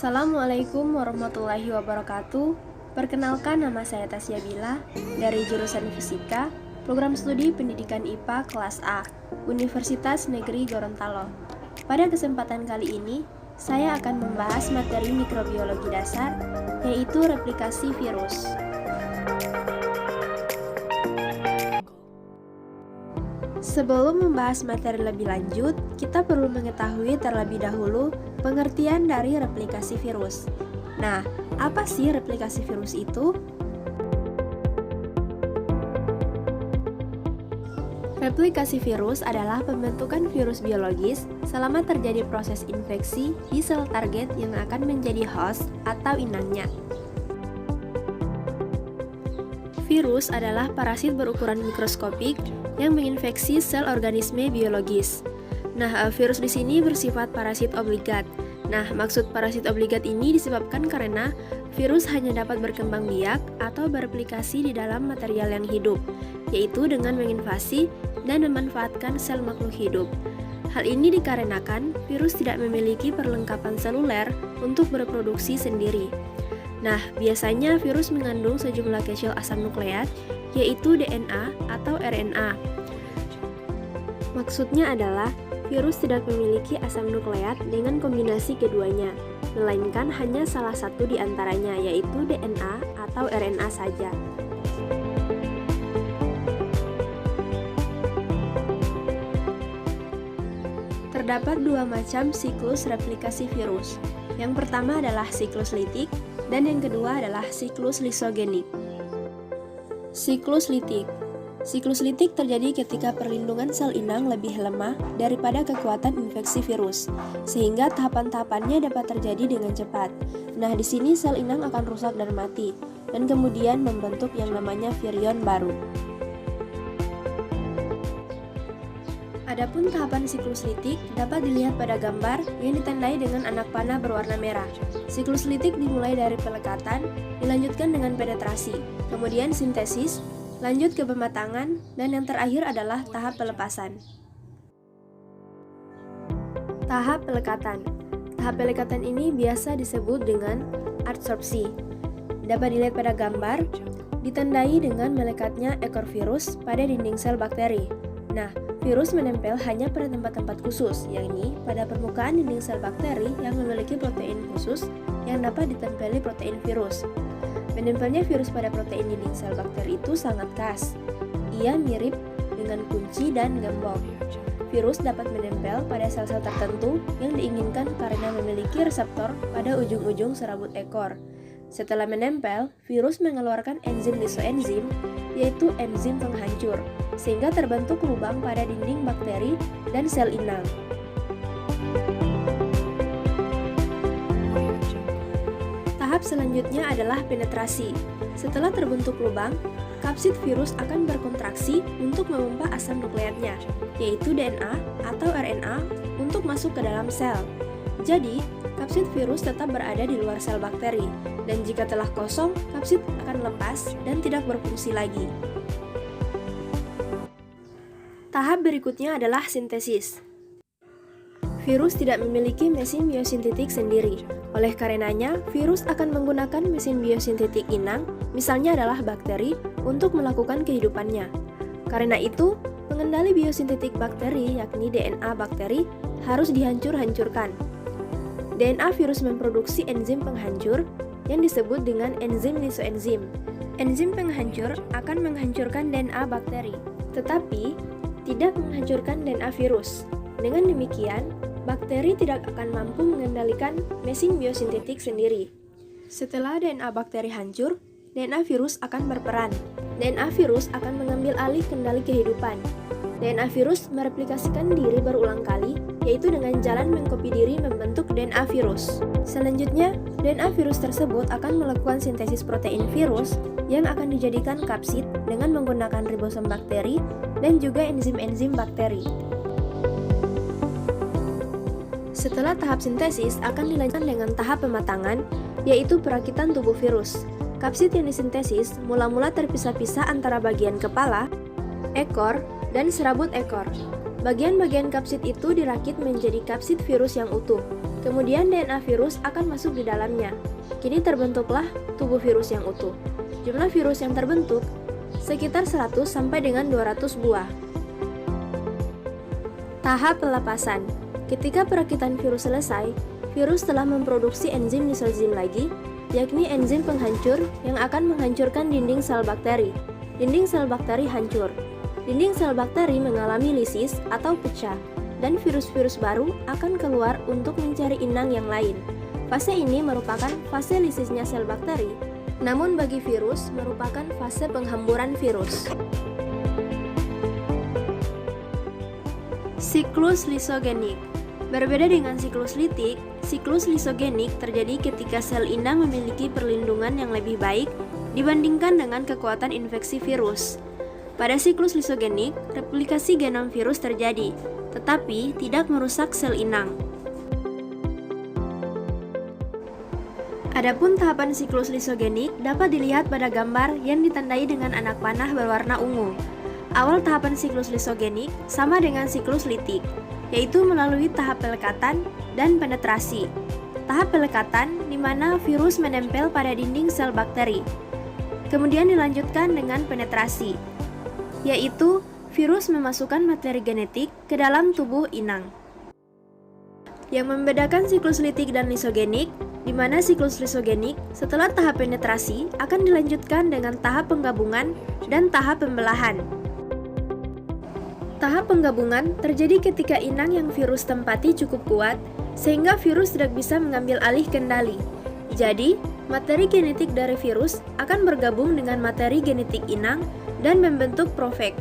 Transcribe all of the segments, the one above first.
Assalamualaikum warahmatullahi wabarakatuh. Perkenalkan, nama saya Tasya Bila dari jurusan Fisika, Program Studi Pendidikan IPA kelas A, Universitas Negeri Gorontalo. Pada kesempatan kali ini, saya akan membahas materi mikrobiologi dasar, yaitu replikasi virus. Sebelum membahas materi lebih lanjut, kita perlu mengetahui terlebih dahulu pengertian dari replikasi virus. Nah, apa sih replikasi virus itu? Replikasi virus adalah pembentukan virus biologis selama terjadi proses infeksi di sel target yang akan menjadi host atau inangnya. Virus adalah parasit berukuran mikroskopik yang menginfeksi sel organisme biologis. Nah, virus di sini bersifat parasit obligat. Nah, maksud parasit obligat ini disebabkan karena virus hanya dapat berkembang biak atau bereplikasi di dalam material yang hidup, yaitu dengan menginvasi dan memanfaatkan sel makhluk hidup. Hal ini dikarenakan virus tidak memiliki perlengkapan seluler untuk berproduksi sendiri. Nah, biasanya virus mengandung sejumlah kecil asam nukleat, yaitu DNA atau RNA. Maksudnya adalah, virus tidak memiliki asam nukleat dengan kombinasi keduanya, melainkan hanya salah satu di antaranya, yaitu DNA atau RNA saja. Terdapat dua macam siklus replikasi virus. Yang pertama adalah siklus litik, dan yang kedua adalah siklus lisogenik. Siklus litik. Siklus litik terjadi ketika perlindungan sel inang lebih lemah daripada kekuatan infeksi virus, sehingga tahapan-tahapannya dapat terjadi dengan cepat. Nah, di sini sel inang akan rusak dan mati, dan kemudian membentuk yang namanya virion baru. Adapun tahapan siklus litik dapat dilihat pada gambar yang ditandai dengan anak panah berwarna merah. Siklus litik dimulai dari pelekatan, dilanjutkan dengan penetrasi, kemudian sintesis, lanjut ke pematangan, dan yang terakhir adalah tahap pelepasan. Tahap pelekatan. Tahap pelekatan ini biasa disebut dengan adsorpsi. Dapat dilihat pada gambar, ditandai dengan melekatnya ekor virus pada dinding sel bakteri. Nah, virus menempel hanya pada tempat-tempat khusus, yakni pada permukaan dinding sel bakteri yang memiliki protein khusus yang dapat ditempeli protein virus. Menempelnya virus pada protein dinding sel bakteri itu sangat khas. Ia mirip dengan kunci dan gembok. Virus dapat menempel pada sel-sel tertentu yang diinginkan karena memiliki reseptor pada ujung-ujung serabut ekor. Setelah menempel, virus mengeluarkan enzim lisoenzim, yaitu enzim penghancur, sehingga terbentuk lubang pada dinding bakteri dan sel inang. Tahap selanjutnya adalah penetrasi. Setelah terbentuk lubang, kapsid virus akan berkontraksi untuk memompa asam nukleatnya, yaitu DNA atau RNA, untuk masuk ke dalam sel. Jadi, kapsid virus tetap berada di luar sel bakteri, dan jika telah kosong, kapsid akan lepas dan tidak berfungsi lagi. Tahap berikutnya adalah sintesis. Virus tidak memiliki mesin biosintetik sendiri. Oleh karenanya, virus akan menggunakan mesin biosintetik inang, misalnya adalah bakteri, untuk melakukan kehidupannya. Karena itu, pengendali biosintetik bakteri, yakni DNA bakteri, harus dihancur-hancurkan. DNA virus memproduksi enzim penghancur yang disebut dengan enzim lisoenzim. Enzim penghancur akan menghancurkan DNA bakteri, tetapi tidak menghancurkan DNA virus. Dengan demikian, bakteri tidak akan mampu mengendalikan mesin biosintetik sendiri. Setelah DNA bakteri hancur, DNA virus akan berperan. DNA virus akan mengambil alih kendali kehidupan. DNA virus mereplikasikan diri berulang kali, yaitu dengan jalan mengkopi diri membentuk DNA virus. Selanjutnya, DNA virus tersebut akan melakukan sintesis protein virus yang akan dijadikan kapsid dengan menggunakan ribosom bakteri dan juga enzim-enzim bakteri. Setelah tahap sintesis akan dilanjutkan dengan tahap pematangan, yaitu perakitan tubuh virus. Kapsid yang disintesis mula-mula terpisah-pisah antara bagian kepala, ekor, dan serabut ekor. Bagian-bagian kapsid itu dirakit menjadi kapsid virus yang utuh. Kemudian DNA virus akan masuk di dalamnya. Kini terbentuklah tubuh virus yang utuh. Jumlah virus yang terbentuk sekitar 100 sampai dengan 200 buah. Tahap pelepasan. Ketika perakitan virus selesai, virus telah memproduksi enzim lisozim lagi, yakni enzim penghancur yang akan menghancurkan dinding sel bakteri. Dinding sel bakteri hancur. Dinding sel bakteri mengalami lisis atau pecah, dan virus-virus baru akan keluar untuk mencari inang yang lain. Fase ini merupakan fase lisisnya sel bakteri, namun bagi virus merupakan fase penghamburan virus. Siklus lisogenik. Berbeda dengan siklus litik, siklus lisogenik terjadi ketika sel inang memiliki perlindungan yang lebih baik dibandingkan dengan kekuatan infeksi virus. Pada siklus lisogenik, replikasi genom virus terjadi, tetapi tidak merusak sel inang. Adapun tahapan siklus lisogenik dapat dilihat pada gambar yang ditandai dengan anak panah berwarna ungu. Awal tahapan siklus lisogenik sama dengan siklus litik, yaitu melalui tahap pelekatan dan penetrasi. Tahap pelekatan di mana virus menempel pada dinding sel bakteri. Kemudian dilanjutkan dengan penetrasi, yaitu virus memasukkan materi genetik ke dalam tubuh inang. Yang membedakan siklus litik dan lisogenik, di mana siklus lisogenik setelah tahap penetrasi akan dilanjutkan dengan tahap penggabungan dan tahap pembelahan. Tahap penggabungan terjadi ketika inang yang virus tempati cukup kuat, sehingga virus tidak bisa mengambil alih kendali. Jadi, materi genetik dari virus akan bergabung dengan materi genetik inang dan membentuk profek.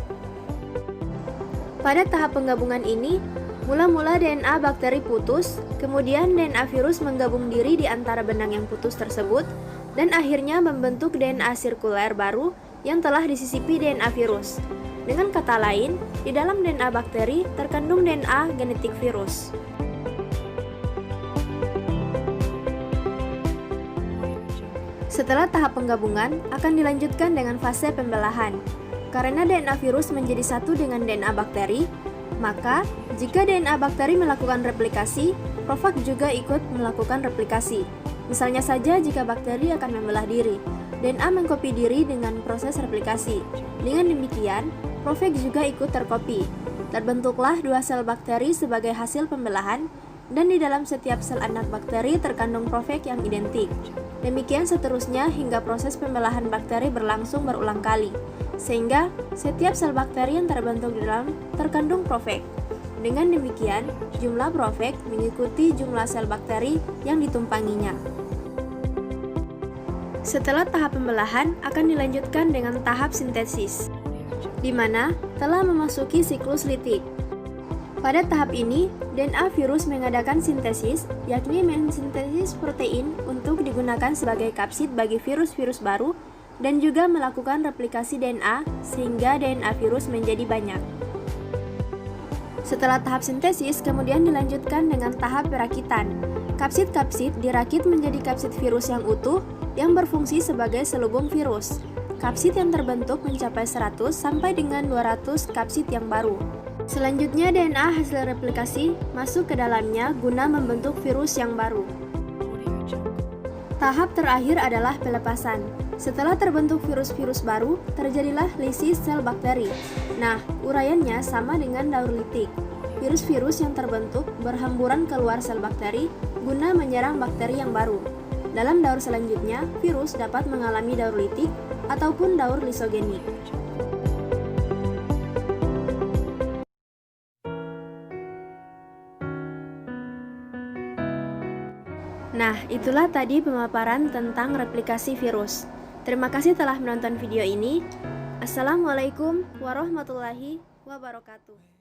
Pada tahap penggabungan ini, mula-mula DNA bakteri putus, kemudian DNA virus menggabung diri di antara benang yang putus tersebut, dan akhirnya membentuk DNA sirkuler baru yang telah disisipi DNA virus. Dengan kata lain, di dalam DNA bakteri terkandung DNA genetik virus. Setelah tahap penggabungan, akan dilanjutkan dengan fase pembelahan. Karena DNA virus menjadi satu dengan DNA bakteri, maka jika DNA bakteri melakukan replikasi, profag juga ikut melakukan replikasi. Misalnya saja jika bakteri akan membelah diri, DNA mengkopi diri dengan proses replikasi. Dengan demikian, profag juga ikut terkopi. Terbentuklah dua sel bakteri sebagai hasil pembelahan, dan di dalam setiap sel anak bakteri terkandung profag yang identik. Demikian seterusnya hingga proses pembelahan bakteri berlangsung berulang kali, sehingga setiap sel bakteri yang terbentuk di dalam terkandung profag. Dengan demikian, jumlah profag mengikuti jumlah sel bakteri yang ditumpanginya. Setelah tahap pembelahan akan dilanjutkan dengan tahap sintesis, di mana telah memasuki siklus litik. Pada tahap ini, DNA virus mengadakan sintesis, yakni mensintesis protein untuk digunakan sebagai kapsid bagi virus-virus baru dan juga melakukan replikasi DNA sehingga DNA virus menjadi banyak. Setelah tahap sintesis, kemudian dilanjutkan dengan tahap perakitan. Kapsid-kapsid dirakit menjadi kapsid virus yang utuh yang berfungsi sebagai selubung virus. Kapsid yang terbentuk mencapai 100 sampai dengan 200 kapsid yang baru. Selanjutnya DNA hasil replikasi masuk ke dalamnya guna membentuk virus yang baru. Tahap terakhir adalah pelepasan. Setelah terbentuk virus-virus baru, terjadilah lisis sel bakteri. Nah, uraiannya sama dengan daur litik. Virus-virus yang terbentuk berhamburan keluar sel bakteri guna menyerang bakteri yang baru. Dalam daur selanjutnya, virus dapat mengalami daur litik ataupun daur lisogenik. Nah, itulah tadi pemaparan tentang replikasi virus. Terima kasih telah menonton video ini. Assalamualaikum warahmatullahi wabarakatuh.